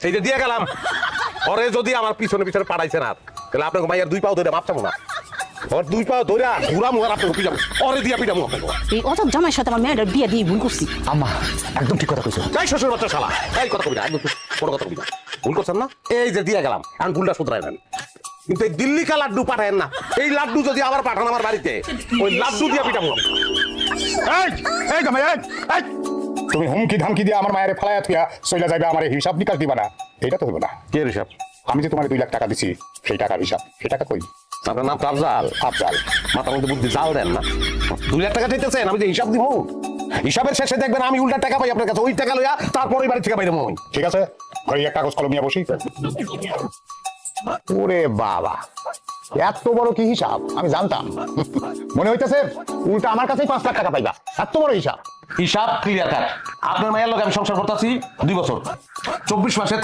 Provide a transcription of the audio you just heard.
এই যে দিয়ে গেলাম পরে যদি আমার পিছনে পিছনে পাঠাইছে না তাহলে আপনাকে মাইয়ার 2 পাও ধরে মাপ চাবো না ওর 2 পাও ধরে ঘুরা মুহার আপনাকে পিটাবো পরে দিয়া পিটাবো আপনাকে এই অত জামাইয়ের সাথে আমার মেয়েটার বিয়ে দিয়ে ভুল করছি। আম্মা একদম ঠিক কথা কইছো। তাই শ্বশুর বাচ্চা শালা এই কথা কবি না একদম কোনো কথা কবি না ভুল করছেন না এই যে দিয়ে গেলাম এখন ভুলটা শুধরাই নেন কিন্তু এই দিল্লি কা লাড্ডু পাঠায়েন না এই লাড্ডু যদি আবার পাঠান আমার বাড়িতে ওই লাড্ডু দিয়া পিটাবো এই এই জামাই এই তুমি হুমকি ধামকি দিয়ে আমার মায়ের ফালায়া থিয়া চলে যাবে, আমার হিসাব নিকাশ দিবা না, এটা তো হইব না। কে হিসাব আমি যে তোমার 2 লাখ টাকা দিছি সেই টাকার হিসাব, সেই টাকা কই? আপনার নাম আফজাল আফজাল। মাথার মধ্যে বুদ্ধি জাল দেন না 2 লাখ টাকা চাইতেছেন আমি যে হিসাব দিব হিসাবের শেষে দেখবেন আমি উল্টা টাকা পাই আপনার কাছে ওই টাকা লইয়া তারপরে বাড়ি থেকে বাইরে মই ঠিক আছে, ঘরে এক কাগজ কলম নিয়ে বসি। ওরে বাবা, এত বড় কি হিসাব আমি জানতাম। মনে হইতেছে উল্টা আমার কাছেই 5 লাখ টাকা পাইবা, এত বড় হিসাব। হিসাব ক্লিয়ার কাট আপনার মায়ের লগে আমি সংসার করতেছি 2 বছর 24 মাসে